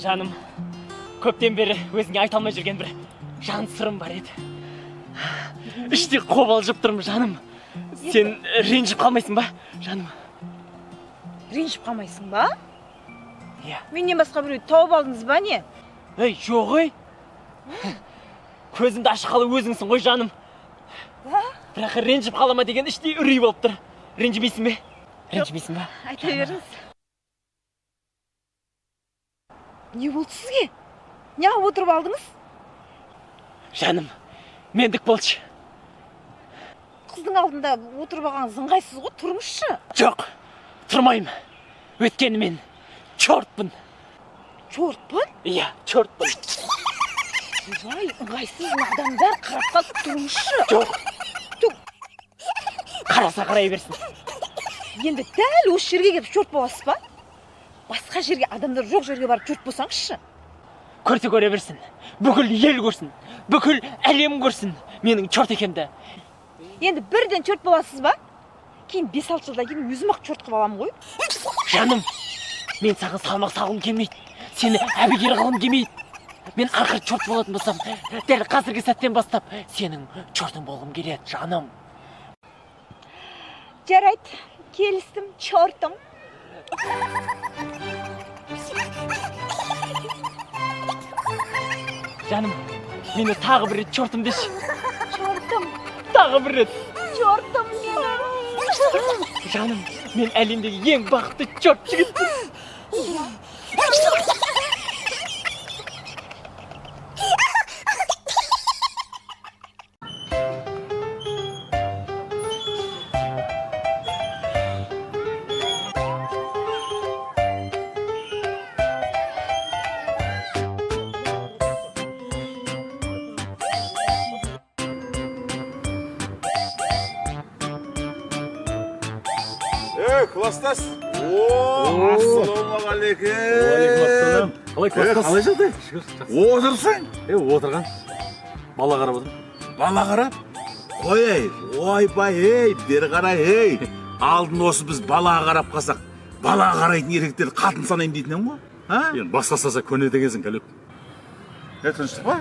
Жаным, көптен бері өзіңе айта алмай жүрген бір жан сырым бар еді. Іште қобалжып тұрмын, жаным. Сен ренжіп қалмайсың ба, жаным? Ренжіп қалмайсың ба? Иә. Менен басқа біреуді тауып алдыңыз ба не? Ей, жоқ ой. Көзімді ашқалы өзіңсің ғой, жаным. Бірақ ренжіп қалама деген іште үрей болып тұр. Ренжімейсің бе? Ренжімейсің ба? Айта беріңіз. Не болды сізге? Неғып отырып алдыңыз? Жаным, мендік болшы. Қыздың алдында отырып алған ыңғайсыз ғой, тұрмысшы. Жоқ, тұрмайым. Өйткені мен чортпын. Чортпын? Иә, чортпын. Жай, ыңғайсыз адамдар қарап қалып тұрмысшы. Жоқ. Қараса қарай берсін. Енді дәл осы жерге келіп чорт боласыз ба? Басқа жерге адамдар жоқ жерге барып чорт болсаңызшы. Көрсе көре берсін. Бүкіл ел көрсін. Бүкіл әлем көрсін. Менің чорт екенді. Енді бірден чорт боласыз ба? Кейін 5-6 жылдан кейін өзім-ақ чорт қылып аламын ғой. Жаным, мен саған салмақ салғым келмейді. Сені әбігер қылғым келмейді. Мен ақыр чорт болатын болсам, дәл қазіргі сәттен бастап сенің чортың болғым келеді, жаным. Жарайды, келістім, чортым. Жаным, мені тағы бір рет чортым деші. Чортым. Тағы бір рет. Чортым мені. Жаным, мен әлемдегі ең бақытты чорт жігітпін. Класстас. Ассалаумағалейкум. Уалейкум. Қалай класстас? Қалай жағдай? Отырсың? Отырған. Бала қарап отыр. Бала қарап? Қой, ойбай, бері қарай, алдын осы біз бала қарап қалсақ, бала қарайтын еркектер қатын санайым дейтінен ғой? Енді басқа саса көне дегенсің, кәлек. Тыныштық па?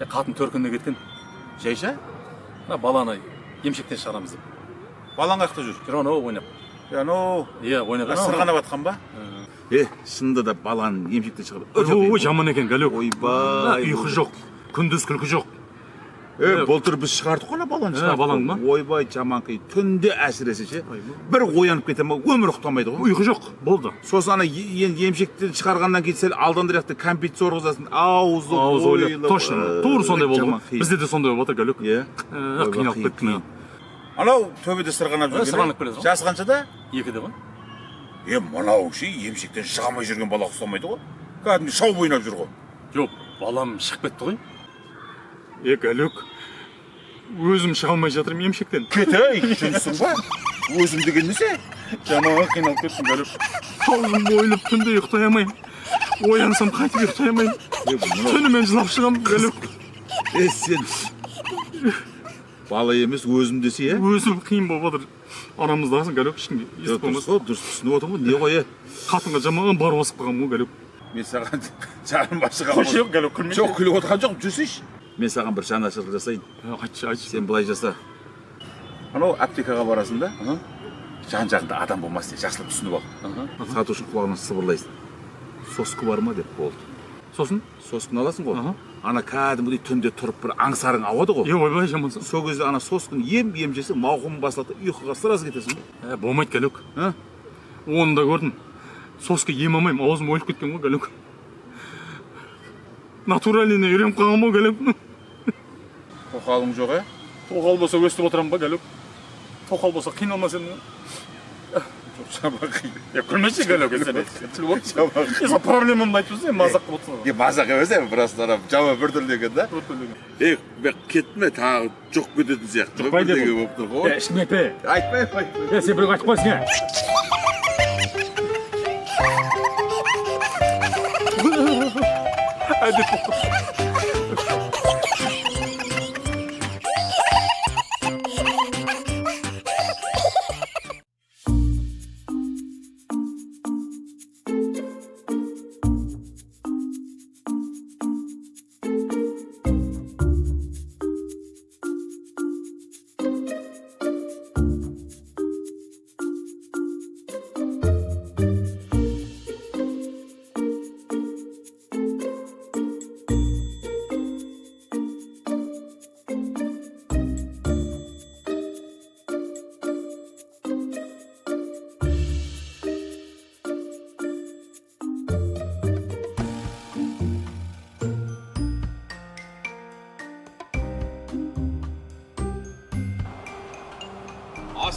Қатын төркініне кеткен. Жайша? Баланы емшектен шығарамыз деп. Балаң қақта жүр? Жүр анау ойнап. Иә, ойнап. Сырғанап атқан ба? Шынында да баланы емшектен шығарып. Ой, жаман екен, кәлек. Ойбай. Ұйқы жоқ, күндіз күлкі жоқ. Былтыр біз шығардық қой баланы шығардық. Балаң ба? Ойбай, жаман қи. Түнде әсіресе ше. Бір оянып кете ма, өмір ұқтамайды ғой. Ұйқы жоқ, болды. Сосын енді емшектен шығарғаннан кейін сәл алдандырақты кәмпит сорғызасын. Аузы ойлап. Точно, тура сондай болды ғой. Бізде де сондай болып отыр, кәлек. Қиналып кеттім. Анау төбеде сырғанап жүрген. Сырғанап келеді ғой. Жасы қаншада? 2-де ғой. Мынау ше емшектен шыға алмай жүрген бала ұқсамайды ғой. Кәдімгі шауып ойнап жүр ғой. Жоқ, балам шығып кетті ғой. Кәлек, өзім шыға алмай жатырмын емшектен. Кетей, жүрсің ба? Өзім деген несе? Жаман қиналып кеттім, кәлек. Аузым ойлып түнде ұйықтай алмаймын. Оянсам қайтып ұйықтай алмаймын. Түнімен жылап шығамын, кәлек. Сен бала емес, өзім десе, Өзім қиын болып отыр. Арамыздағысын, кәлек, ешкімге естіп болмас. Дұрыс түсініп отырмын ғой, не ғой, Қатынға жаман бар басып қалған ғой, кәлек. Мен саған жаным ашыған. Жоқ, кәлек, күлмейді. Жоқ, күліп отырған жоқ, жүрсейші. Мен саған бір жанашырлық жасайын. Айтшы. Сен былай жаса. Анау аптекаға барасың да, жан-жағында адам болмас деп жақсылап түсініп ал. Сатушы құлағынан сыбырлайсың. Сосқы бар ма деп болды. Сосын? Соскын аласың ғой. Ана кәдімгідей түнде тұрып бір аңсарың ауады ғой. Ойбай, жамансың. Сол кезде ана соскын ем жесе, мауқың басылады, ұйқыға сразу кетесің. Болмайды, кәлек. Оны да көрдім. Соскы ем алмаймын, аузым ойылып кеткен ғой, кәлек. Натураліне үйреніп қалған ғой, кәлек. Тоқалың жоқ, Тоқал болса өстіп отырам ба, кәлек. Тоқал болса қиналмас едім. Жамақи. Күлмеші, кәлек, сен проблемамды айтып жүрсің, мазақ қылып отырсың. Мазақ емес, біраз жама біртүрлі екен да. Кетме, тағы жоқ кететін сияқты. Жұқпай деп ол. Ешкім айтпай. Айтпай. Сен біреу айтып қойсың,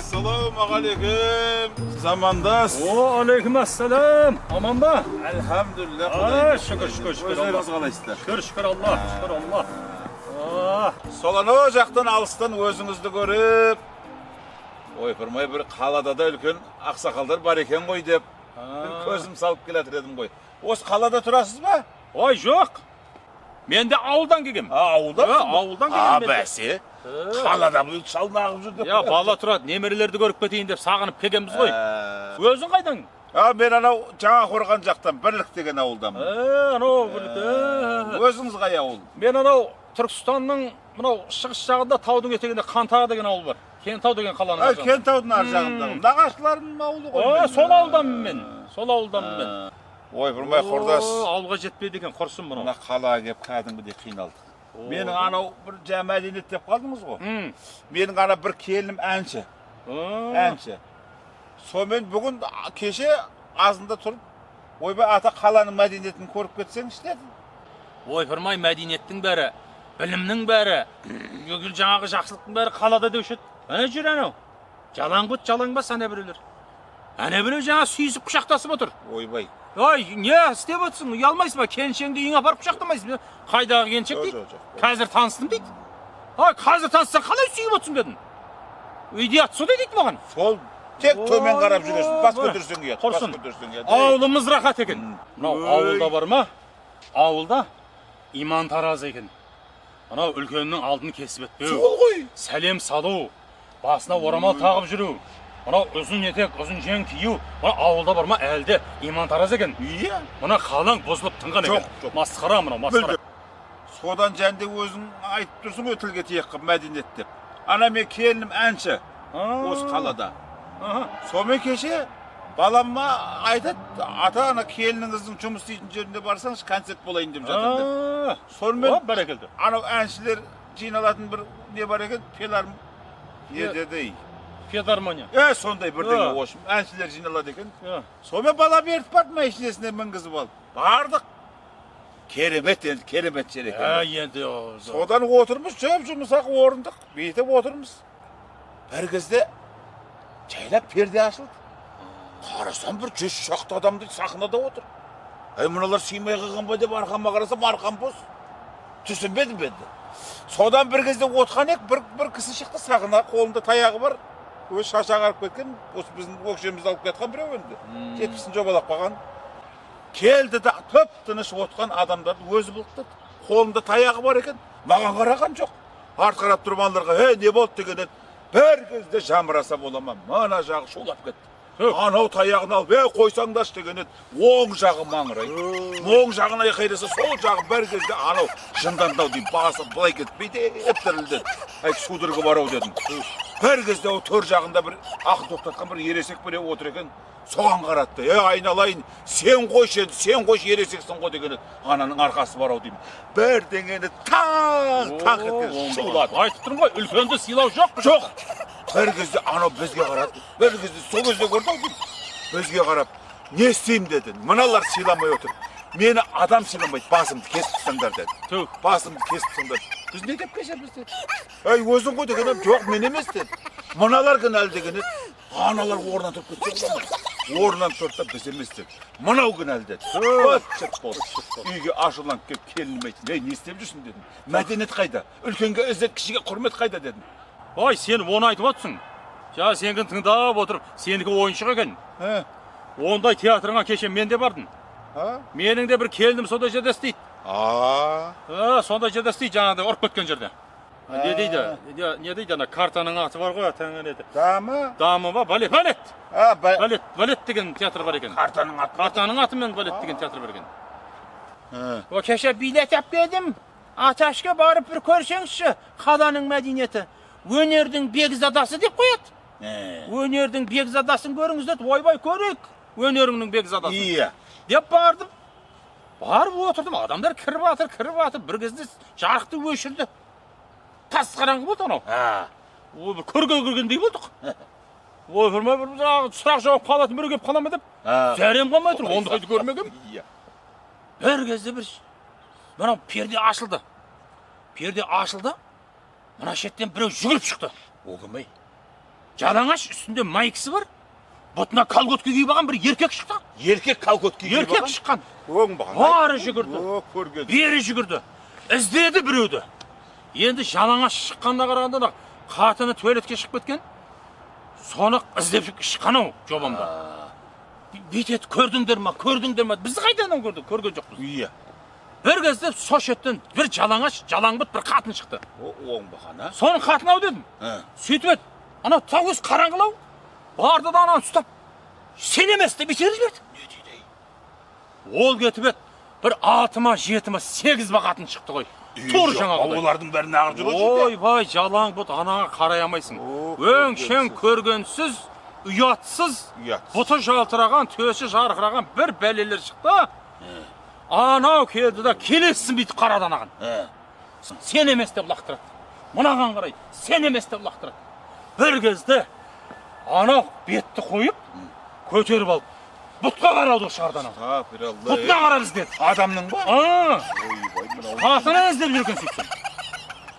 Assalamualaikum. Zamandас. О, алейкумассалам. Аман ба? Elhamdülillah. Aa, şükür şükür şükür. Özleriniz qalaysızlar. Şükür şükür Allah. Şükür Allah. Aa, Solan o jaqdan alыстан özünüzді көріп, ойпырмай бір қалада да үлкен ақсақалдар бар екен ғой деп көзім салып келатыр едім ғой. Осы қалада тұрасыз ба? ой жоқ. Мен де ауылдан келгем. Ауылдан? Ауылдан келгем мен. Бәсе. Қалада бұл шалын ағып жүрді. Я бала тұрады, немерелерді көріп кетейін деп сағынып келгенбіз ғой. Өзің қайдан? Мен анау жаңа қорған жақтан Бірлік деген ауылдамын. Анау Бірлік. Өзіңіз қай ауыл? Мен анау Түркістанның мынау шығыс жағында таудың етегінде Қантағы деген ауыл бар. Кентау деген қаланың ар жағында. Кентаудың ар жағындағы. Нағашыларымның ауылы ғой. Сол ауылданмын мен. Сол ауылданмын мен. Ойпырмай құрдас. Ауылға жетпеді екен, құрсын мұны. Мына қалаға келіп кәдімгідей қиналдық. Менің анау бір жаңа мәдениет деп қалдыңыз ғой. Менің ана бір келінім әнші. Әнші. Сонымен бүгін кеше азында тұрып, ойбай ата қаланың мәдениетін көріп кетсеңіз деді. Ойпырмай мәдениеттің бәрі, білімнің бәрі, жаңағы жақсылықтың бәрі қалада деуші еді. Әне жүр анау. Жалаң бұт, жалаң бас әне біреулер. Әне біреу жаңа сүйісіп құшақтасып отыр. Ойбай. Ой, не істеп отырсың? Ұялмайсың ба? Келіншегіңді үйіңе апарып құшақтамайсың. Қайдағы келіншек дейді? Қазір таныстым дейді. Ой, қазір таныстың, қалай сүйіп отырсың дедім. Идиот содай дейді маған. Сол тек төмен қарап жүресің, бас көтерсең ұят. Құрсын. Ауылымыз рахат екен. Мынау ауылда бар ма? Ауылда иман таразы екен. Мынау үлкеннің алдын кесіп өтпеу. Сол ғой. Сәлем салу, басына орамал тағып жүру. Мынау ұзын етек, ұзын жең кию. Мына ауылда бар ма әлде иман таразы екен. Иә. Мына қалаң бұзылып тынған екен. Жоқ. Масқара мынау, масқара. Содан жәнде өзің айтып тұрсың ғой тілге тиек қып мәдениет деп. Ана мен келінім әнші осы қалада. Сонымен кеше баламма айтады, ата ана келініңіздің жұмыс істейтін жерінде барсаңыз концерт болайын деп жатыр деп. Сонымен бәрекелді. анау әншілер жиналатын бір не бар екен, не деді? Филармония. Сондай бірдеңеошым, әншілер жиналады екен. Сонымен бала беріп барды машинесіне мінгізіп алып. Бардық. Керемет енді, керемет жер екен. Енді Содан отырмыз, жұмысақ орындық, бейтіп отырмыз. Бір кезде жайлап перде ашылды. Қарасам бір 100 шақты адамды сахнада отыр. Мыналар сыймай қалған ба деп арқама қарасам, арқам бос. Түсінбедім енді. Содан бір кезде отқан ек, бір кісі шықты сахнаға, қолында таяғы бар. Өз шашақ арып кеткен, осы біздің өкшемізді алып кеткен біреу енді. 70-сін жобалап қалған. Келді да төп тыныш отқан адамдарды өзі бұлықтады. Қолында таяғы бар екен, маған қараған жоқ. Арт қарап тұрып аналарға, не болды деген еді. Бір кезде жамыраса бола ма? Мана жағы шулап кетті. Анау таяғын алып, қойсаңдашы деген еді. Оң жағы маңырайды. Оң жағын айқайласа, сол жағы бір кезде анау жындандау деймін, басы былай кетіп, бейтеп тірілдеді. Судырғы барау дедім. Бір кезде ол төр жағында бір ақыл тоқтатқан бір ересек біреу отыр екен. Соған қаратты. Айналайын, сен қойшы енді, сен қойшы ересексің ғой деген еді. Ананың арқасы барау деймін. Бірдеңені тақ еткен шулады. айтып тұрмын ғой, үлкенді сыйлау жоқ. Жоқ. Бір кезде анау бізге қарады. Бір кезде сол кезде көрді ау деймін. Бізге қарап, не істеймін деді. Мыналар сыйламай отыр. Мені адам сыйламайды, басымды кесіп тастаңдар деді. Басымды кесіп тастаңдар. Біз не деп кешеміз деді. Өзің ғой деген жоқ, мен емес деді. Мыналар кінәлі деген еді. Аналар орнынан тұрып кетсе болады. Орнынан тұрды да біз емес деді. Мынау кінәлі деді. Үйге ашуланып келіп келінім айтты. Не істеп жүрсің дедім. Мәдениет қайда? Үлкенге ізет, кішіге құрмет қайда дедім. Ой, сен оны айтып отырсың. Сенің тыңдап отырып, сенікі ойыншық екен. Ондай театрыңа кеше мен де бардым. Менің де бір келінім сондай жерде істейді. Сондай жерде істейді, жаңағыдай ұрып кеткен жерде. Не дейді, ана картаның аты бар ғой, тәңір еді. Дамы ба? Балет. Балет деген театр бар екен. Картаның атымен балет деген театр бар екен. Кеше билет алып келдім. Аташқа барып бір көрсеңізші, қаланың мәдениеті. Өнердің бекзадасы деп қояды. Өнердің бекзадасын көріңіз деді, ойбай көрейік. Өнеріңнің бекзадасын. Иә. Деп бардым. Барып отырдым, адамдар кіріп атыр. Бір кезде жарықты өшірді. Тас қараңғы болды анау. Бір көрге кіргендей болдық. Ойпырмай бір сұрақ жауап қалатын біреу келіп қала ма деп. Зәрем қалмай тұр, ондайды көрмегем. Бір кезде бір мынау перде ашылды. Мына шеттен біреу жүгіріп шықты. О кім ей? жалаңаш үстінде майкасы бар. Бұтына колготка киіп алған бір еркек шықты. Еркек колготка киіп Еркек шыққан. Оң бағана. Бары жүгірді. О, көрген. Бері жүгірді. Іздеді біреуді. Енді жалаңаш шыққанда қарағанда қатыны туалетке шығып кеткен. Соны іздеп шыққан ау жобамда. Бүйтеді, көрдіңдер ма? Бізді қайдан көрдік? Көрген жоқпыз. Иә. Bir кезде со шеттен бір жалаңаш, жалаңбыт бір қатын шықты. Оң бағана. Соның қатын ау дедім. Сөйтіп еді. Ана тау өз қараңғылау. Барды да ананы ұстап. Сен емес деп итеріп жіберді. Не дейді? Ол кетіп еді. Бір 6 ма 7 ма 8 ба қатын шықты ғой. Тур жаңағы. Олардың бәрін ағып жүр ғой. Ойбай, жалаңбыт анаға қарай алмайсың. Өңшең көргенсіз, ұятсыз, бұты жалтыраған, төсі жарқыраған бір бәлелер шықты. Анау келді да келесін бүйтіп қарадан аған. Сен емес деп лақтырады. Мынаған қарайды, сен емес деп лақтырады. Бір кезде анау бетті қойып, көтеріп алып, бұтқа қарауды шығардан ау. Бұтына қарап іздеді. Адамның ба? Қатыны іздеп жүрген сөйтсін.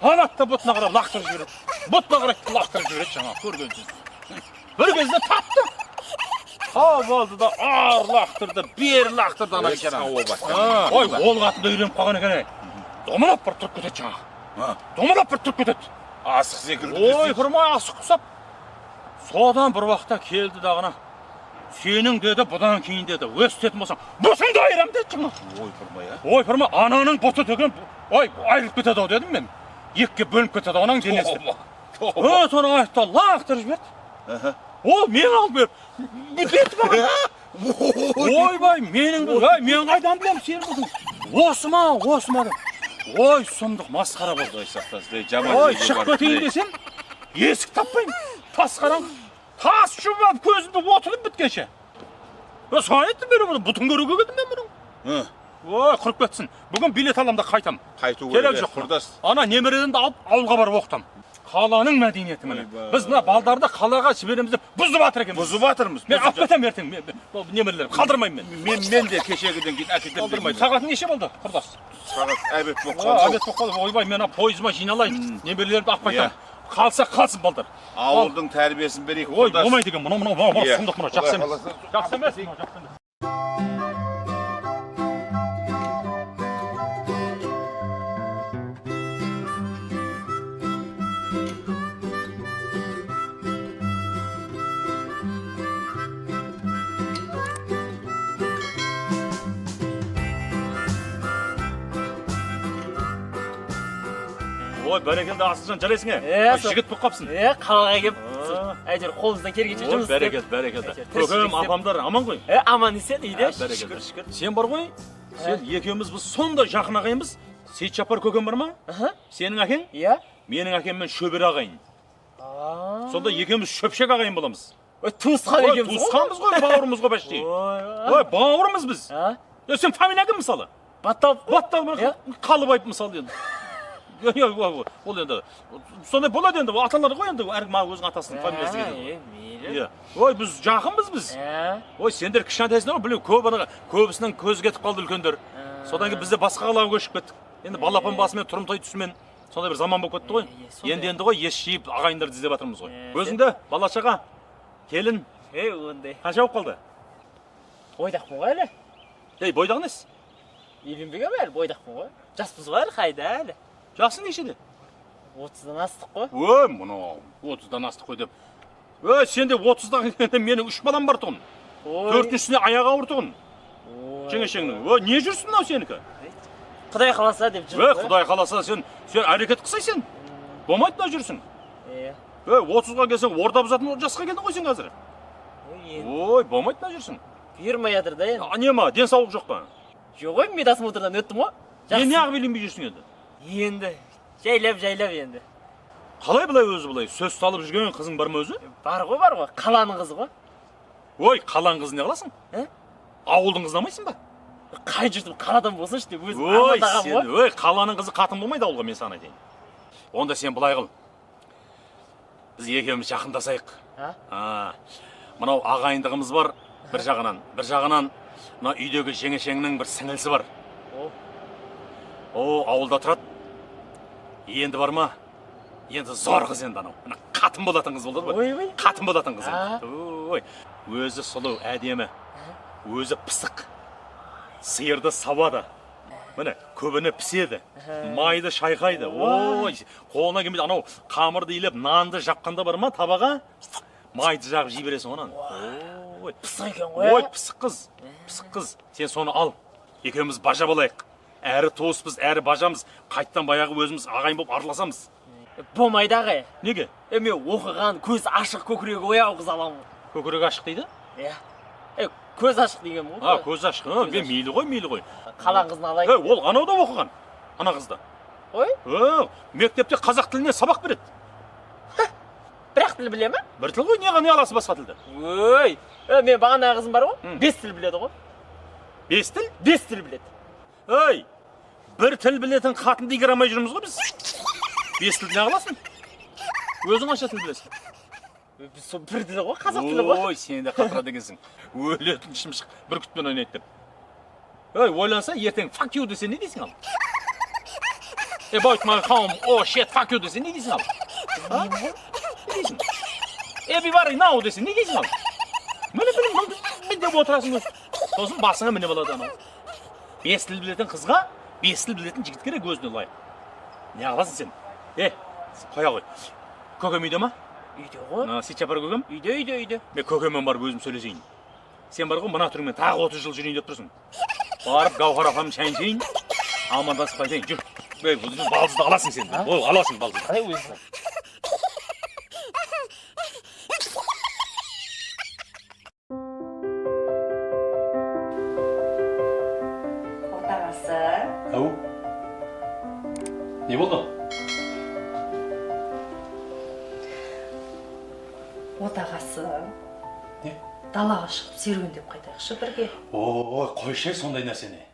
Алатта бұтына қарап лақтырып жібереді. Бұтқа қарап лақтырып жібереді жаңа көргенсіз. Бір кезде тапты. Тап алды да ар лақтырды, бер лақтырды ана кешен. Ой, ол қатында үйленіп қалған екен. Домалап бір тұрып кетеді жаңа. Домалап бір тұрып кетеді. Асық секілді. Ой, құрмай асық құсап. Содан бір уақытта келді дағына. Сенің деді, бұдан кейін деді, өстетін болсаң, бұсыңды айырам деді жаңа. Ой, құрмай, Ой, құрмай, ананың бұты деген, ой, айырып кетеді ау дедім мен. Екіге бөлініп кетеді ананың денесі. Соны айтты, лақтырып жіберді. О, мен алып беріп, бетіп аған. Ойбай, мен қайдан білем сен бұдың. Осы ма деп. Ой, сұмдық масқара болды. Ой, шығып кетейін десем, есік таппайым. Тас қараң, тас шубап көзімді отырып біткенше. Соны еттім бері бұны, бұтын көруге келдім мен бұның. Ой, құрып кетсін. Бүгін билет аламда қайтам. Қайту керек жоқ. құрдас. Ана немереден алып ауылға барып оқытам. Қаланың мәдениеті міне. Біз мына балдарды қалаға жібереміз деп бұзып жатыр екенбіз. Бұзып жатырмыз. Мен алып кетем ертең. Немерелер қалдырмаймын мен. Мен де кешегіден кейін әкетем. Қалдырмайды. Сағат неше болды, құрдас? Сағат әбет болып қалды. Әбет болып қалды. Ойбай, мен пойызыма жиналайын. Немерелерді алып қайтам. Қалса қалсын балдар. Ауылдың тәрбиесін берейік. Ой, болмайды екен. Мынау сұмдық мынау. Жақсы емес. Жақсы емес. Жақсы емес. Ой, бәрекелді Асылжан, жарайсың жігіт болып қапсың. Қалаға кеп, әйтеуір қолымыздан келгенше жұмыс істеп. Бәрекелді. Көкем, апамдар аман ғой? Аман есен, үйде. Шүкір. Сен бар ғой? Сен екеуміз біз сондай жақын ағайынбыз. Сейітжаппар көкем бар ма? Сенің әкең? Иә. Менің әкеммен шөбере ағайын. Сонда екеуміз шөпшек ағайын боламыз. Туысқан екеуміз ғой? Туысқанбыз ғой, бауырымыз ғой бәштей. Ой, бауырымыз біз. Сен фамилия кім мысалы? Батталып. Қалыбайып мысалы енді. Ол енді сондай болады енді, аталары ғой енді, әркім өзінің атасының фамилиясы келеді. Ой, біз жақынбыз біз. Ой, сендер кішкентайсыңдар ғой, білем, көбісінің көзі кетіп қалды үлкендер. Содан кейін бізде басқа қалаға көшіп кеттік. Енді балапан басымен, тұрымтай түсімен сондай бір заман болып кетті ғой. Енді ғой ес жиып ағайындарды іздеп жатырмыз ғой. Өзіңді бала-шаға, келін ондай. қанша болып қалды? Бойдақпын ғой әлі. Бойдағы несі? Үйленбегем әлі, бойдақпын ғой. Жаспыз ғой әлі, қайда әлі. Жақсы нешеде? 30-дан астық қой. Ой, мұнау, 30-дан астық қой деп. Ой, сенде 30-дан менің 3 балам бар тұғын. 4-шісіне аяғы ауыр тұғын. Жеңешеңнің. Ой, не жүрсің мынау сенікі? Құдай қаласа деп жүріп. Ой, Құдай қаласа сен әрекет қысай сен. Болмайды мына жүрсің. Ой, 30-ға келсең орда бұзатын жасқа келдің ғой сен қазір. Ой, болмайды мына жүрсің. Үйірмей жатыр да енді. Не ма, денсаулық жоқ па? Жоқ ой, медосмотрдан өттім ғой. Не ағып үйленбей жүрсің енді? Енді, жайлап енді. Қалай бұлай өзі бұлай? Сөз салып жүрген қызың бар ма өзі? Бар ғой, қаланың қызы ғой. Ой, қаланың қызы не қыласың? Ауылдың қызын алмайсың ба? Қай жүрдім, қаладан болсыншы деп өзім Ой, амандағам сен, ғой. ой, қаланың қызы қатын болмайды ауылға, мен саған айтайын. Онда сен бұлай қыл. Біз екеуміз жақындасайық. Мынау ағайындығымыз бар бір жағынан. Бір жағынан мына үйдегі жеңешеңнің бір сіңілісі бар. Ауылда тұрады. Енді бар ма? Енді зор қыз енді анау. қатын болатын қыз болды ғой. Ой. Қатын болатын қыз. А. Ой, өзі сұлу, әдемі. Өзі пысық. Сиырды сабады. Міне, көбіне піседі. Майды шайқайды. Ой, қолына келмейді. Анау қамырды илеп, нанды жапқанда бар ма табаға? Майды жағып жей бересің онан. Ой, Пысық екен ғой. ой, пысық қыз. Пысық қыз. Сен соны ал. Екеуміз бажа болайық. Әрі туыспыз, әрі бажамыз. Қайттан баяғы өзіміз ағайын болып араласамыз. Болмайды ағай. Неге? Мен оқыған көз ашық көкірегі ояу қыз аламын. Көкірек ашық дейді? Иә. Көз ашық деген ғой. А, көз ашық. Мен мейлі ғой. Қалан қызын алайын. Ол анау да оқыған. Ана қызда. Ой, Мектепте қазақ тіліне сабақ береді. бірақ тіл біле ма? Бір тіл ғой, не аласы басқа тілді? Ой, мен бағана қызым бар ғой, 5 тіл біледі ғой. 5 тіл? 5 тіл біледі. Ой, бір тіл білетін қатынды игерамай жүрміз ғой біз. 5 тілді не қыласың? Өзің қанша тіл білесің? Сол бір тілі ғой, қазақ тілі ғой. Ой, сен де қатырады екенсің. Өлетін шымшық бүркітпен ойнайды деп. Ой, ойланса, ертең fuck you десе не дейсің ал? About my home, oh shit, fuck you десе не дейсің ал? Не дейсің? Everybody now десе не дейсің ал? Міне деп отырасың өз. Сосын басыңа міне болады анау. 5 тіл білетін қызға 5 тіл білетін жігіт керек өзіне лайық. Не қыласың сен? Қоя ғой. Көкем үйде ма? Үйде ғой. Сен бар көкем? Үйде. Мен көкеммен барып өзім сөйлесейін. Сен бар ғой, мына түріңмен тағы 30 жыл жүрейін деп тұрсың. Барып Гаухар апам шайын жейін, амандасып қайтайын. Жүр. Балдызды аласың сен. Ой, аласың балдызды. Қай өзің? Отағасы. Ау. Не болды? Отағасы. Не? Далаға шығып серуендеп қайтайықшы бірге. Ой, қойшы сондай нәрсені.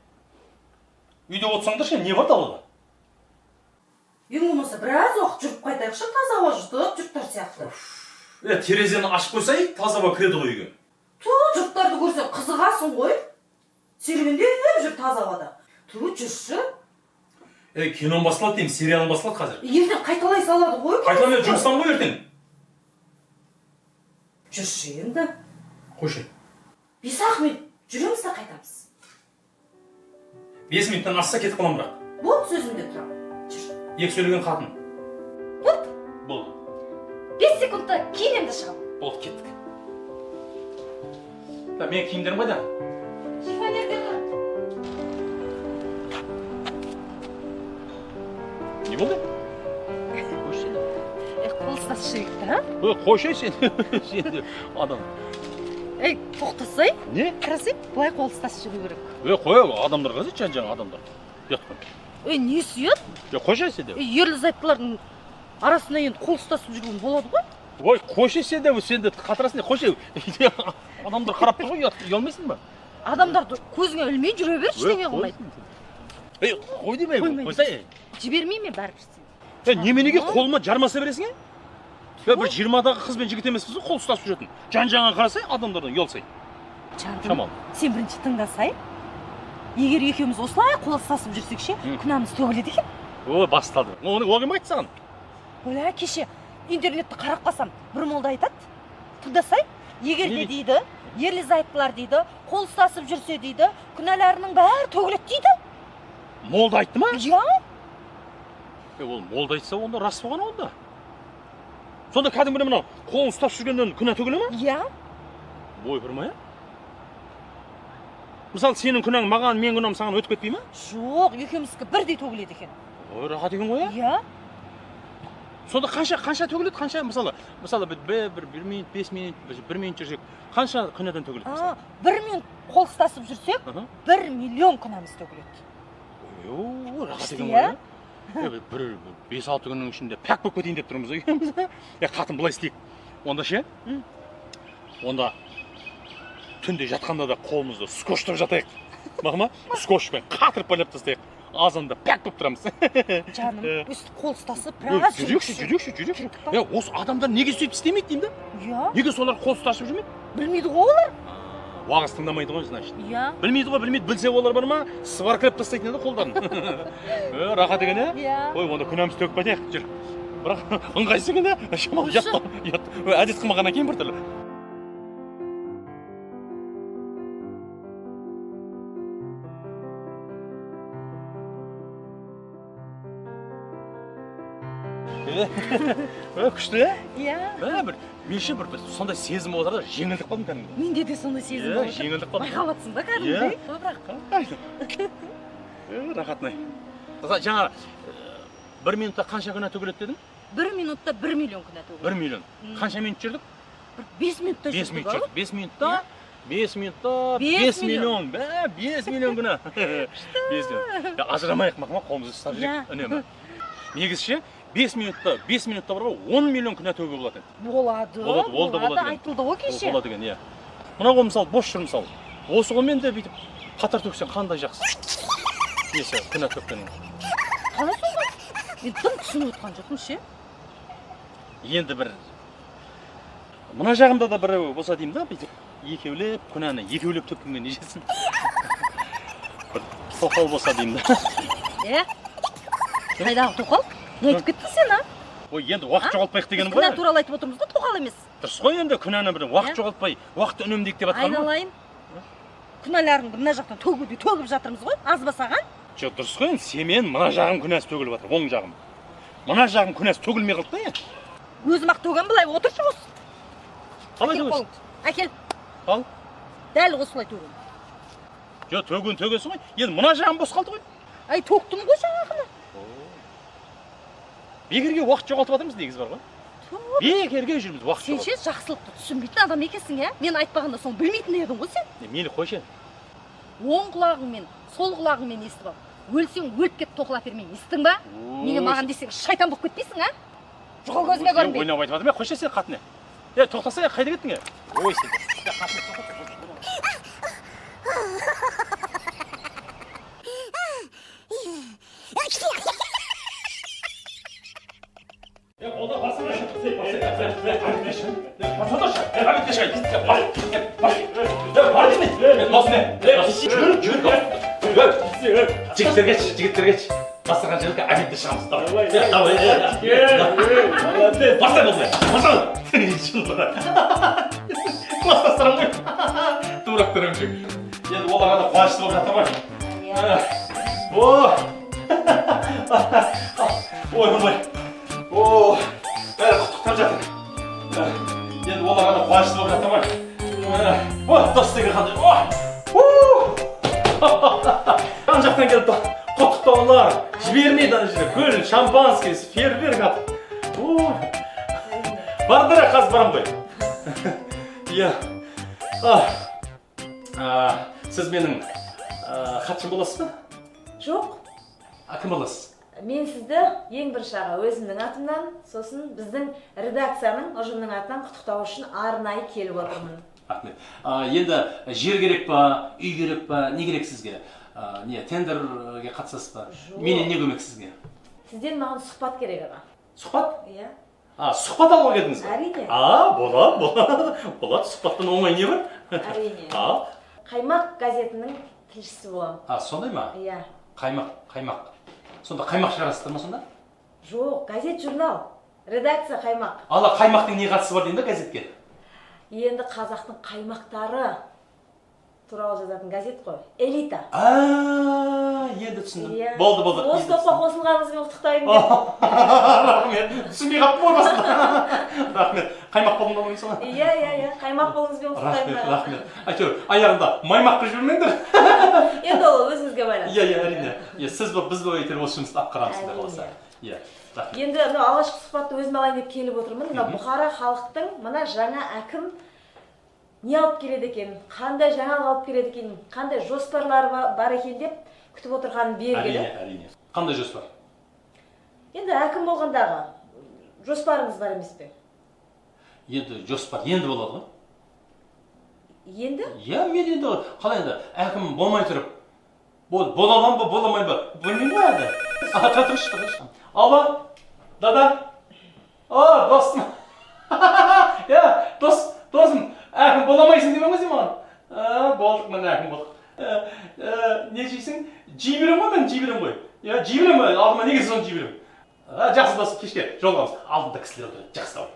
Үйде отырсаңдаршы, не бар далада? Ең болмаса біраз уақыт жүріп қайтайықшы, таза ауа жұтып, жұрттар сияқты. Терезені ашып қойсай, таза ауа кіреді ғой үйге. Жұрттарды көрсең қызығасың ғой. Серуендеп жүр таза ауада. Жүрші. Кинон басылады деймін, сериалын басылады қазір. Ертең қайталай салады ғой. Қайталамай жұмыстан ғой ертең. Жүрші енді. Қойшы. 5 минут жүреміз де қайтамыз. 5 минуттан асса кетіп қалам бірақ. Болды, сөзімде тұрамын. Жүр. Екі сөйлеген қатын. Болды. 5 секундта киінемді шығамын. Болды, кеттік. Мен киімдерім қайда? Шифонерде тұр. Не болды? Қол ұстасып жүрейік, а? Қойшы сен. Сен адам. Тоқтасай. Не? Қарасай, былай қол ұстасып жүру керек. Қой, адамдар қазір жан-жаңа адамдар. Ұятқан. Не сүйет? Қойшы сен де. Ерлі-зайыптылардың арасында енді қол ұстасып жүрген болады ғой. Ой, қойшы сен де қатырасың не? Қойшы. Адамдар қарап тұр ғой, ұялмайсың ба? Адамдарды көзіңе ілмей жүре бер, ештеңе қылмайды. Қой демей, қойсай. Жібермей ме бәрібір? Неменеге қолыма жармаса бересің, бір 20-дағы қыз бен жігіт емеспіз қол ұстасып жүретін. Жан-жаңа қарасай, адамдардан ұялсай. Жаным, сен бірінші тыңдасай. Егер екеуміз осылай қол ұстасып жүрсек ше, күнәміз төгіледі екен. Ой, басталды. Оны кім айтты саған? Оля, кеше интернетті қарап қалсам, бір молда айтады. Тыңдасай, егер де дейді, ерлі-зайыптылар дейді, қол ұстасып жүрсе дейді, күнәларының бәрі төгіледі дейді. Молда айтты ма? Иә. Ол молда айтса, онда рас болған онда. Сонда кәдімгі мынау қолын ұстап жүргеннен күнә төгіле ма? Иә. Ойпырма, Мысалы, сенің күнәң маған, мен күнәм саған өтіп кетпей ма? Жоқ, екеумізге бірдей төгіледі екен. Ой, рахат екен ғой, Иә. Сонда қанша төгіледі? Қанша, мысалы 1 минут, 5 минут, 1 минут жүрсек, қанша күнәден төгіледі мысалы? 1 минут қол ұстасып жүрсек, 1 миллион күнәміз төгіледі. Ой, рахат екен ғой, бір 5-6 күннің ішінде пәк болып кетейін деп тұрмыз екеуміз. Қатын былай істейік. Онда ше? Онда түнде жатқанда да қолымызды скотчтап жатайық. Мақма? Скотчпен қатырып байлап тастайық. Азанда пәк болып тұрамыз. Жаным, өстіп қол ұстасып, біраз жүрекші. Осы адамдар неге сөйтіп істемейді деймін да? Иә. Неге солар қол ұстасып жүрмейді? Білмейді ғой олар. уағыз тыңдамайды ғой, значит. Иә. Білмейді ғой, білмейді. Білсе олар бар ма? Сваркілеп тастайтын еді қолдарын. Рахат екен, ә? Иә. Ой, онда күнәміз төгіп кетейік, жүр. Бірақ ыңғайсыз екен, ә? Шамалы ят. Әдет қылмағаннан кейін бір түрлі. Күшті, ә? Иә. Бір менше бір сондай сезім отыр да, жеңілдік қалдым кәдімгі. Менде де сондай сезім Иә, жеңілдік қалдым. Байқап жатсың ба кәдімгідей? Бірақ рахатнай. Жаңа 1 минутта қанша күнә төгіледі дедің? 1 минутта 1 миллион күнә төгіледі. 1 миллион. Қанша минут жүрдік? 5 минутта 5 минут жүрдік. жүрдік. 5 минутта 5 минутта 5 5 миллион. 5 миллион күнә. 5 миллион. Ажырамайық мақма, қолымызды ұстап жүрек үнемі. Негізше 5 минутта бар ғой 10 миллион күнә төгуге болады. Болады. Айтылды ғой кеше. Болады екен, иә. Мына ғой мысалы бос жүр мысалы. Осы қолмен де бүйтіп қатар төксең қандай жақсы. Несі күнә төккенің. Қалай сонда? Мен тым түсініп отқан жоқпын ше. Енді бір мына жағымда да біреу болса деймін да, бүйтіп екеулеп күнәні екеулеп төккенге не жетсін. Бір тоқал болса деймін да. Қайдағы тоқал? Не айтып кеттің сен, а? Ой, енді уақыт жоғалтпайық дегенім ғой. Күнә туралы айтып отырмыз да, тоқал емес. Дұрыс қой, енді күнәні бір уақыт жоғалтпай, уақыт үнемдейік деп жатқаным ғой. Айналайын. Күнәларыңды мына жақтан төгіп жатырмыз ғой, аз ба саған? Жоқ, дұрыс қой, енді семен мына жағым күнәсі төгіліп жатыр, оң жағым. Мына жағым күнәсі төгілмей қалды да, Өзім-ақ төгем былай, отыршы осы. Қалай төгесің? Әкел. Ал. Дәл осылай төгем. Жоқ, төгесің ғой. Енді мына жағым бос қалды ғой. Ай, төктім ғой жаңағыны. Бекерге уақыт жоғалтып жатырмыз негізі бар ғой. Бекерге жүрміз уақыт Сен ше жақсылықты түсінбейтін адам екенсің, ә? Мен айтпағанда соны білмейтін едің ғой сен. Мейлі қойшы. Оң құлағыңмен, сол құлағыңмен естіп ал. Өлсең өліп кетіп тоқылап бермей, естің ба? Неге маған десең шайтан болып кетпейсің, а? Жоғал көзіме көрінбей. Ойнап айтып жатырмын, қойшы сен қатыне. Тоқтаса, қайда кеттің? Ой, сен. Жігіттер кеш. Бастырған жерге әбетті шығамыз. Бастай болмай. Бастастырам ғой. Турақтырым жүр. Енді оларға да қуанышты болып жатыр ғой. Ой. Бәрі құттықтап жатыр. Енді оларға да қуанышты болып жатыр ғой. Достығы қандай. Жан жақтан келіп құттықтаулар. Жібермейді ана жерде. Гүл, шампанский, фейерверк атып. Бардыра қазір барам ғой. Иә. Сіз менің хатшым боласыз ба? Жоқ. Кім боласыз? Мен сізді ең бірінші аға өзімнің атымнан, сосын біздің редакцияның ұжымның атынан құттықтау үшін арнайы келіп отырмын. Рахмет. Енді жер керек па, үй керек па, не керек сізге? Тендерге қатысасыз ба? Менен не көмек сізге? Сізден маған сұхбат керек аға. Сұхбат? Иә. Сұхбат алуға келдіңіз ба? Әрине. Болады. Сұхбаттан оңай не бар? Әрине. Қаймақ газетінің тілшісі боламын. Сондай ма? Иә. Қаймақ. Сонда қаймақ шығарасыздар ма сонда? Жоқ, газет журнал. Редакция қаймақ. Қаймақтың не қатысы бар деймін да газетке? Енді қазақтың қаймақтары туралы жазатын газет қой. Элита. Енді түсіндім. Болды. Осы топқа қосылғаныңызбен құттықтаймын деп. Рахмет. Түсінбей қалыппын ғой басында. Рахмет. Қаймақ болдың ба соны? Иә. Қаймақ болуыңызбен құттықтаймын. Рахмет. Әйтеуір, аяғында маймаққа жүрмеңдер. Енді ол өзіңізге байланысты. Иә, әрине. Сіз біз әйтеуір осы жұмысты атқарамыз деп қаласа. Иә. Енді алғашқы сұхбатты өзім алайын деп келіп отырмын. Бұқара халықтың мына жаңа әкім не алып келеді екен, қандай жаңалық алып келеді екен, қандай жоспарлары бар екен деп күтіп отырғанын белгілі. Әрине. Қандай жоспар? Енді әкім болғандағы жоспарыңыз бар емес пе? Енді жоспар енді болады ғой. Енді? Иә, мен енді қалай енді әкім болмай тұрып, бола алам ба, боламай ба? Білмеймін әлі. Тұршы. Алло, дада. Достым. Иә, досым, әкім боламайсың демең ғой сен маған. Болдық, міне әкім болдық. Не жейсің? Жей берем ғой, мен жей берем ғой. Я жей берем ғой, алдыма неге соны жей берем? Жақсы дос, кешке жолығамыз. Алдында кісілер отыр, жақсы ау.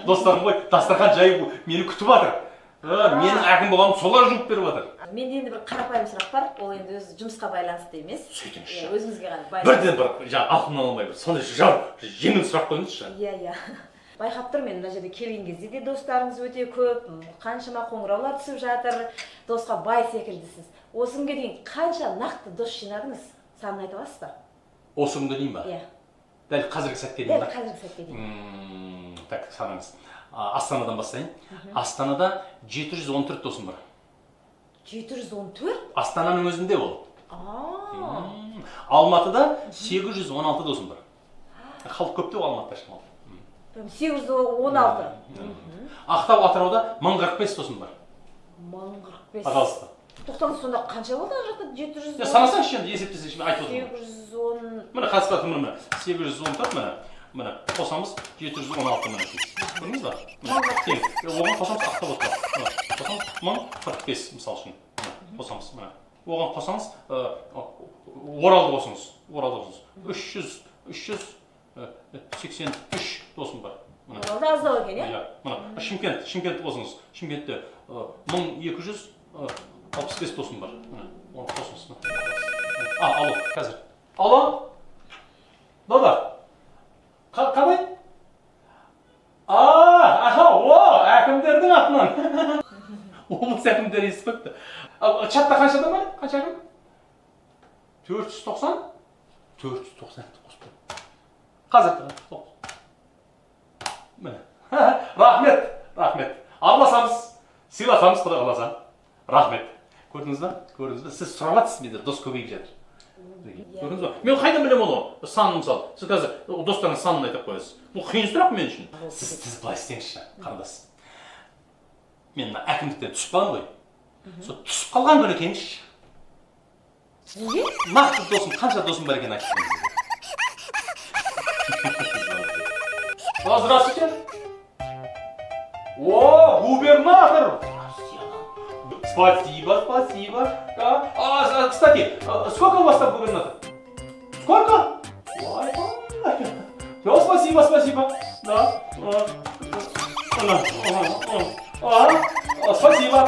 Достарым ғой, дастархан жайып мені күтіп жатыр. Менің әкім болғаным солар жуып беріп жатыр. Менде енді бір қарапайым сұрақ бар, ол енді өзі жұмысқа байланысты емес. Сөйтіңізші. Өзіңізге ғана байланысты. Бірден бір алтын алмай бір сондай жеңіл сұрақ қойыңызшы. Иә. Байқап тұрмын, мына жерде келген кезде де достарыңыз өте көп, қаншама қоңыраулар түсіп жатыр, досқа бай секілдісіз. Осы күнге дейін қанша нақты дос жинадыңыз? Санын айта аласыз ба? Осы күнге дейін ба? Иә. Дәл қазіргі сәтке дейін ба? Дәл қазіргі сәтке дейін. Так, санаңыз. Астанадан бастайын. Астанада 714 досым бар. 714? Астананың өзінде ол. Алматыда 816 досым бар. Халық көп деп Алматыда шамалы. 816. Ақтау, Атырауда 1045 досым бар. 1045. Пожалуйста. Тоқтаңыз, сонда қанша болды ана жақта? 700. Санасаңшы енді, есептесеңші, айтып отырмын. 810. Міне қазір міне 814 міне қосамыз 716 міне. Көрдіңіз ба? Оған қосамыз Ақтау отыр. Қосамыз 1045 мысал үшін. Қосамыз міне. Оған қосамыз Оралды қосыңыз. 383 досым бар. Оралда аздау екен, иә? Мына Шымкент қосыңыз. Шымкентте 1265 досым бар. Оны қосыңыз. Алло, қазір. Алло? Дода? Қалай? Әкімдердің атынан. Облыс әкімдері естіпті. Чатта қанша адам бар? Қанша әкім? 490? 490 қоспайды. Қазір. Міне. Рахмет. Араласамыз. Сыйласамыз, құдай қаласа. Рахмет. Көрдіңіз ба? Сіз сұраватсыз менде, дос көбейіп жатыр. Көрдіңіз ба? Мен қайдан білем оны? Санын мысалы. Сіз қазір достарыңыз санын айтып қоясыз. Бұл қиын сұрақ мен үшін. Сіз былай істеңізші, қарындас. Мен әкімдіктен түсіп қалам ғой. Сол түсіп қалған күні келіңізші. Неге? Нақты досым, қанша досым бар екен айтып беріңіз. Здравствуйте. О, губернатор! Спасибо. Кстати, сколько у вас там губернатор? Сколько? Все, спасибо. Да. Спасибо.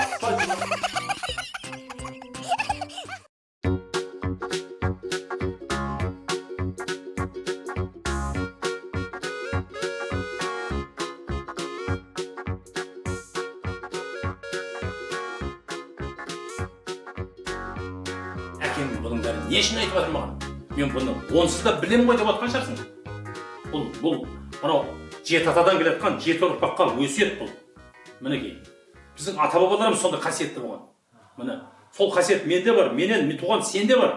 Әкем бұның бәрін не үшін айтып жатыр маған? Мен бұны онсыз да білем ғой деп отқан шығарсың. Бұл мынау жеті атадан келатқан жеті ұрпаққа өсиет бұл. Мінекей. Біздің ата-бабаларымыз сондай қасиетті болған. Міне, сол қасиет менде бар, менен туған сенде бар.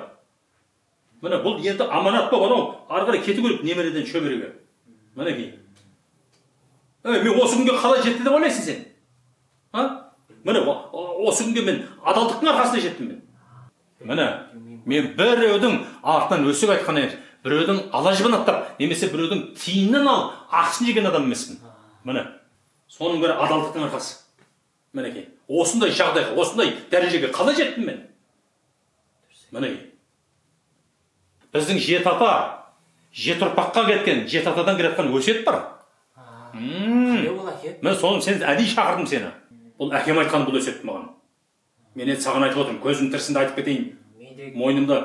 Міне, бұл енді аманат па анау ары қарай кету керек немереден шөбереге. Мінекей. Мен осы күнге қалай жетті деп ойлайсың сен? Міне, осы күнге мен адалдықтың арқасында жеттім мен. Міне, мен біреудің артынан өсек айтқан емес, біреудің алажбын аттап, немесе біреудің тиыннан ал, ақысын жеген адам емеспін. Міне, соның бәрі адалдықтың арқасы. Мінекей, осындай жағдайға, осындай дәрежеге қалай жеттім мен? Мінекей. Біздің жеті ата, жеті ұрпаққа кеткен, жеті атадан келатқан өсиет бар. Мен соны сен әдейі шақырдым сені. Бұл әкем айтқан бұл өсиетті маған. Мен енді саған айтып отырмын, көзім тірісінде айтып кетейін. Мойнымда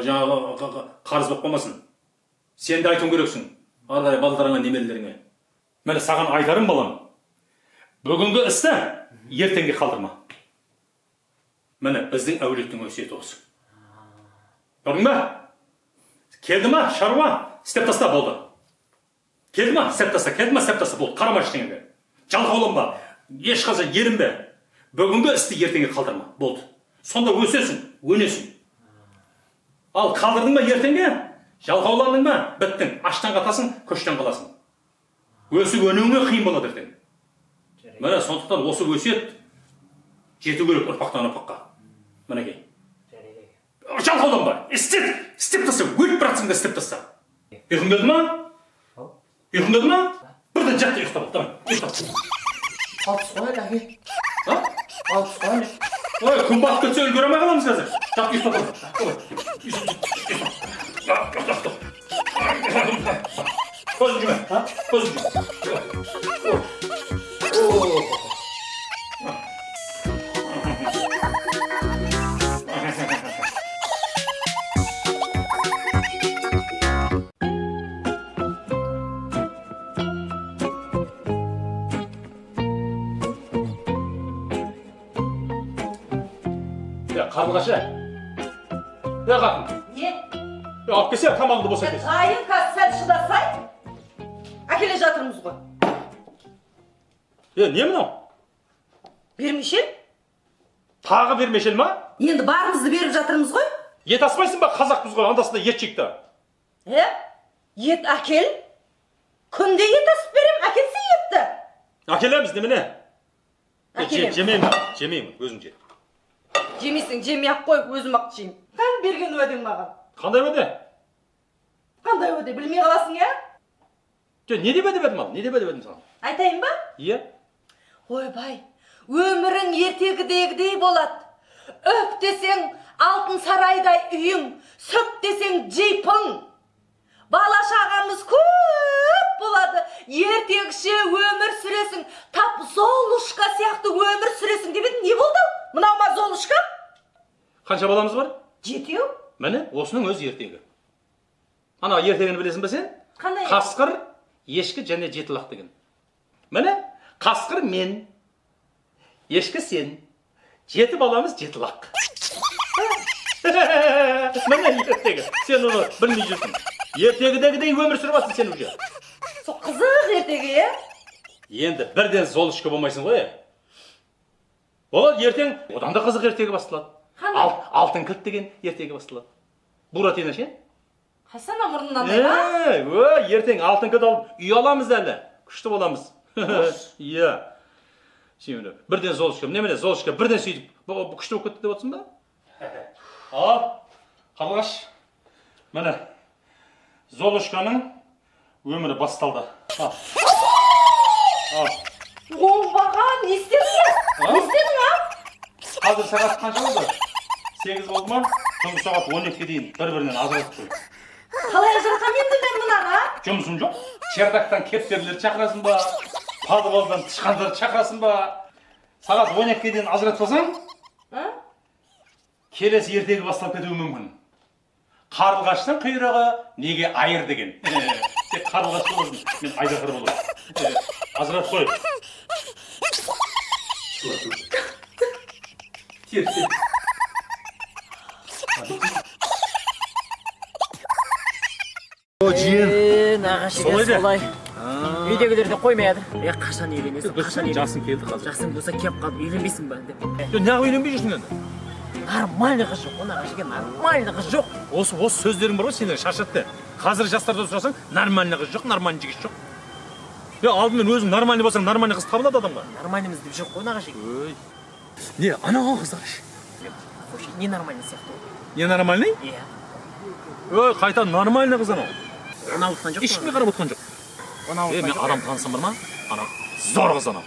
жаңағы қарыз болып қалмасын. Сен де айтуың керексің. Ары қарай балаларыңа, немерелеріңе. Мен саған айтарым балам. Бүгінгі істі ертеңге қалдырма. Міне біздің әулеттің өсиеті осы. Көрдің бе? Келді ма, шаруа, істеп таста болды. Келді ма, істеп таста болды. Қарама ештеңеге. Жалқауланба, ешқашан ерінбе. Бүгінгі істі ертеңге қалдырма. Болды. Сонда өсесің, өнесің. Ал қалдырдың ба ертеңге? Жалқауландың ба? Біттің. Аштан қатасың, көштен қаласың. Өсіп өнуіңе қиын болады ертең. Міне сондықтан осы өсиет жету керек ұрпақтан ұрпаққа. Мінекей. Жалқауланба. Істеп таста, өліп братсың да істеп таста. Ұйқың келді ма? Бірден жатты ұйықтап. Давай, ұйықтап. Қалды солай әке. Ал түскен не? Ой, күн батып кетсе үлгере алмай қаламыз қазір. Жат ұйықтап қал. Көзін жүме. Көзін жүме. Қарлығашы. Қатын. Не? Алып келсе тамағыңды босатесің. Қайын қазір сәл шыдасай. Әкеле жатырмыз ғой. Не мынау? Бермешел? Тағы бермешел ма? Енді барымызды беріп жатырмыз ғой. Ет аспайсың ба? Қазақпыз ғой, андасында ет жейікті. Ет әкел. Күнде ет асып берем, әкелсе етті. Әкелеміз, немене? Әкелем. Жемеймін, өзің же. Жемейсің, жемей-ақ қой, өзім ақ жеймін. Қан берген уәдең маған. Қандай уәде? Қандай уәде, білмей қаласың, е? Не деп едім ал? Не деп едім саған? Айтайын ба? Иә. Ойбай, өмірің ертегідегідей болады. Өп десең алтын сарайдай үйің, сөп десең жейпің. Бала шағамыз көп болады. Ертегіше өмір сүресің, тап Золушка сияқты өмір сүресің деп едің. Не болды? Мынау ма Золушка? Қанша баламыз бар? 7. Міне, осының өз ертегі. Ана ертегіні білесің бе сен? Қандай? Қасқыр, ешкі және жетілақ деген. Міне, қасқыр мен, ешкі сен, 7 баламыз жетілақ. Міне ертегі. Сен оны білмей жүрсің. Ертегідегідей өмір сүріп жатсың сен уже. Сол қызық ертегі, е? Енді бірден Золушка болмайсың ғой. Болады, ертең одан да қызық ертегі басталады. Алтын кілт деген ертегі басталады. Буратино ше? Қасана мұрнынан ба? Ертең алтын кілт алып үй аламыз әлі. Күшті боламыз. Иә. Şimdi бірден Золушка, немене Золушка бірден сөйтіп күшті болып кетті деп отырсың ба? Ал, қарлығаш. Міне, Золушканың өмірі басталды. Оңбаған, не істедің? Не істедің, а? Қазір сағат қанша болды? 8 болды ма? Түнгі сағат 12-ге дейін бір-бірінен ажыратып қой. Қалай ажыратам енді мен мынаны? Жұмысым жоқ. Чердактан кептерлерді шақырасың ба? Подвалдан тышқандарды шақырасың ба? Сағат 12-ге дейін ажыратпасаң, келесі ертегі басталып кетуі мүмкін. Қарлығаштың құйрығы неге айыр деген. Тек қарлығаш боласың, мен айдақыр боласың. Ажырат қой. Нағашы солай. Үйдегілерді қоймайды. Қашан үйленесің? Қашан үйленесің? Жасың келді қазір. Жасың болса кеп қалып үйленбейсің ба деп. Неғып үйленбей жүрсің енді? Нормальный қыз жоқ, нағашыға нормальный қыз жоқ. Осы сөздерің бар ғой сені шаршатты. Қазір жастардан сұрасаң, нормальный қыз жоқ, нормальный жігіт жоқ. Алдымен өзің нормальный болсаң, нормальный қыз табылады адамға. Нормальныймыз деп жоқ қой нағашыға. Не, анау қыз нағашы. Не нормальный сияқты. Не нормальный? Иә. Қайта нормальный қыз анау. Анау отқан жоқ. Ешкімге қарап отқан жоқ. Мен адам танысым бар ма? Анау зор қыз анау.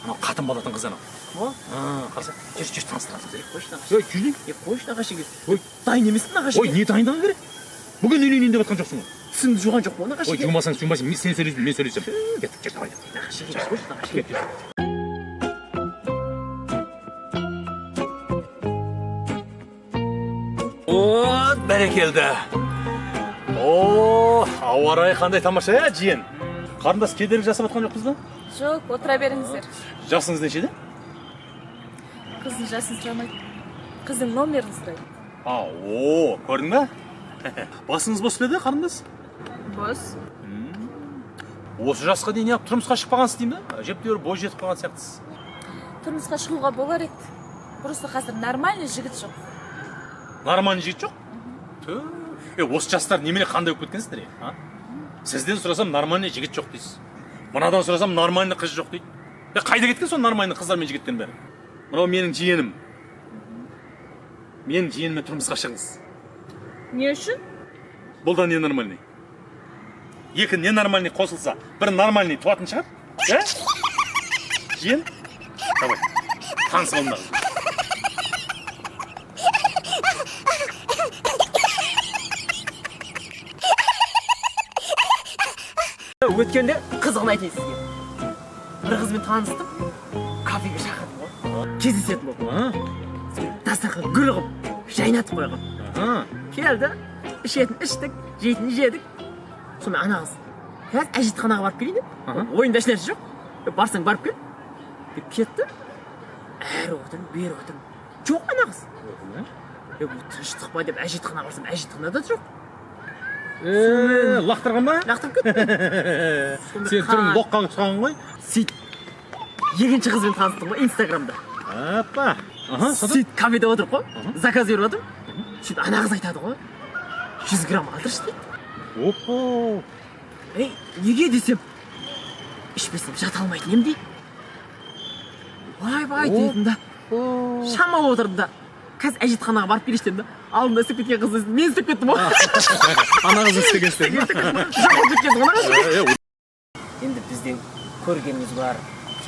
Анау қатын балатын қыз анау. Қарсы. Жүр таныстырамыз керек қойшы нағашы. Жүрейін. Қойшы нағашыға. Дайын емессің нағашыға. Не дайындығың керек? Бүгін үйленейін деп жатқан жоқсың ғой. Тісіңді жуған жоқ қой нағашыға. Жумасаң, сен сөйлейсің, мен сөйлесем. Кеттік, давай. Нағашыға қойшы нағашыға. Бәрекелді. Ауа райы қандай тамаша, жиен. Қарындас кедергі жасап жатқан жоқпыз ба? Жоқ, отыра беріңіздер. Жасыңыз нешеде? Қыздың жасын сұрамайды. Қыздың номерін сұрайды. Көрдің ба? Басыңыз бос па еді, қарындас? Бос. Осы жасқа дейін неғып тұрмысқа шықпағансыз деймін ба? Әжептәуір бой жетіп қалған сияқтысыз. Тұрмысқа шығуға болар еді. Просто қазір нормальный жігіт жоқ. Нормальный жігіт жоқ? Осы жастар немене қандай болып кеткенсіздер? Сізден сұрасам нормальный жігіт жоқ дейсіз. Мынадан сұрасам нормальный қыз жоқ дейді. Қайда кеткен сол нормальный қыздар мен жігіттен бәрі? Мынау менің жиенім. Менің жиеніме тұрмысқа шығыңыз. Не үшін? Бұл да не нормальный? Екі не нормальный қосылса, бір нормальный туатын шығар? Жиен? Давай. танысып алмақ. Өткенде қызығын айтайын сізге. Бір қызбен таныстым, кафеге шақырдым ғой. Кездесетін болды. Дастархан гүл қылып, жайнатып қойған. Келді, ішетін іштік, жейтін жедік. Сонымен ана қыз, қазір әжетханаға барып келейін деп. Ойында еш нәрсе жоқ. Барсаң барып кел. Деп кетті. Әрі отырмын, бері отырмын. Жоқ ана қыз. Бұл тыныштық па деп әжетханаға барсам, әжетханада да жоқ. Лақтырған ба? Лақтырып кетті. Сен түрің лоққа ұшқан ғой. Сөйт. Екінші қызбен таныстым ғой Инстаграмда. Апа. Сөйт кафеде отырып қой. Заказ беріп отырмын. Сөйт ана қыз айтады ғой. 100 грамм алдыршы дейді. Опа. Неге десем, ішпесем жата алмайтын ем дейді. Вай дейтін да. Шамал отырдым да. Қазір әжетханаға барып келеші дедім да. Алдында істеп кеткен қызды мен істеп кеттім ғой. Ана қыз істеген істеген. Жоқ болып кеткен ғой. Енді бізден көргеніміз бар.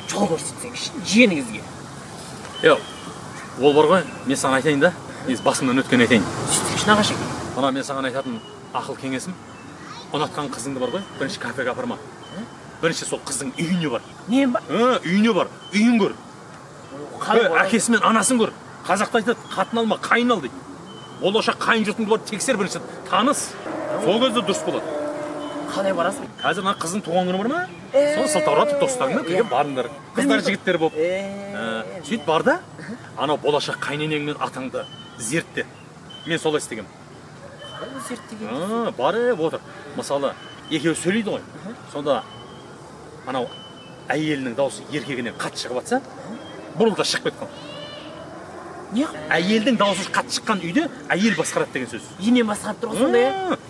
Жол көрсетсеңізші жиеніңізге. Ол бар ғой, мен саған айтайын да. Басымнан өткен айтайын. Сөйтсеңізші нағашы. Ана мен саған айтатын ақыл кеңесім. Ұнатқан қызыңды бар ғой, бірінші кафеге апарма. Бірінші сол қыздың үйіне бар. Нем бар? Үйіне бар, үйін көр. Әкесі мен анасын көр. Қазақта айтады, қатын алма, қайын ал дейді. Болашақ қайын жұртыңды бар тексер бірінші, таныс. Сол кезде дұрыс болады. Қалай барасың? Қазір ана қыздың туған күні бар ма? Соны сылтауратып достарыңмен бірге барыңдар. Қыздар жігіттер болып. Сөйт бар да, ана болашақ қайненең мен атаңды зертте. Мен солай істегем. Барып отыр. Мысалы, екеуі сөйлейді ғой. Сонда анау әйелінің дауысы еркегінен қатты шығып жатса, бұрыл да шығып кеткен. Не? Әйелдің дауысы қатты шыққан үйде әйел басқарады деген сөз. Енем басқарып тұр ғой сондай.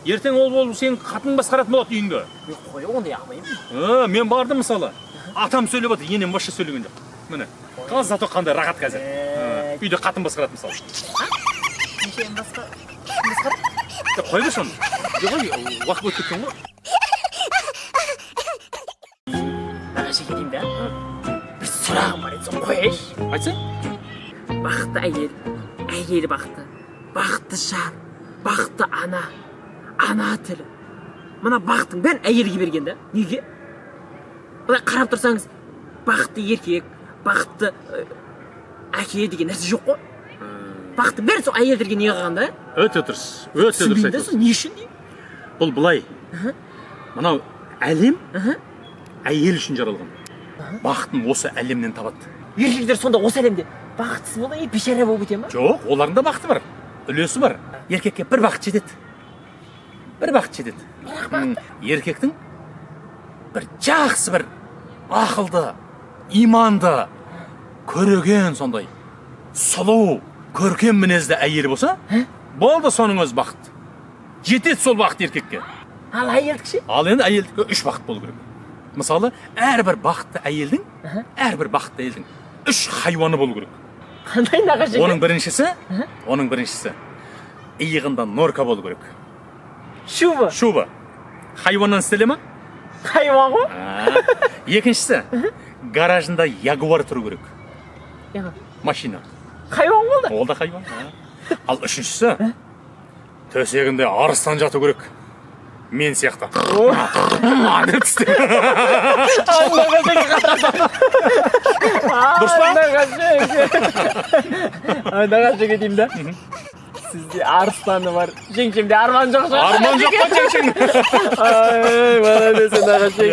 Ертең ол болып сен қатының басқаратын болады үйіңді. Қой, ондай алмаймын. Мен бардым мысалы. Атам сөйлеп отыр, енем басша сөйлеген жоқ. Міне. Қазір зато қандай рахат қазір. Үйде қатын басқарады мысалы. Нешем басқарады? Қой бе соны. Уақыт өтіп кеткен ғой. Нағашы кетейін да. Бір сұрағым бар еді, соны қояйыншы. Айтсай. Бақытты әйел бақытты, бақытты жар, бақытты ана тілі. Мына бақыттың бәрін әйелге берген да. Неге? Бұлай қарап тұрсаңыз, бақытты еркек, бақытты әке деген нәрсе жоқ қой. Бақыттың бәрін сол әйелдерге не қылған да? Өте дұрыс. Өте дұрыс айтасың. Не үшін деймін? Бұл былай. Мынау әлем әйел үшін жаралған. Бақытын осы әлемнен табады. Еркектер сонда осы әлемде бақытсыз болайын, бейшара болып кете ма? Жоқ, олардың да бақыты бар. Үлесі бар. Еркекке бір бақыт жетеді. Бір бақыт жетеді. Еркектің бір жақсы бір ақылды, иманды, көреген сондай сұлу, көркем мінезді әйелі болса, болды соның өзі бақыт. Жетеді сол бақыт еркекке. Ал әйелдік ше? Ал енді әйелдікке 3 бақыт болу керек. Мысалы, әрбір бақытты әйелдің 3 хайуаны болу керек. Қандай нағашы? Оның біріншісі иығында норка болу керек. Шуба. Хайуаннан істеле ма? Хайуан ғой? Екіншісі гаражында ягуар тұру керек. Машина. Хайуан ғой да? Ол да хайуан. Ал үшіншісі төсегінде арыстан жату керек. Мен сияқты. Дұрыс па? Нағашы кетейін да. Сізде арыстаны бар, жеңшемде арман жоқ шығар. Арман жоқ па жеңшең? Ай, бала десе нағашы.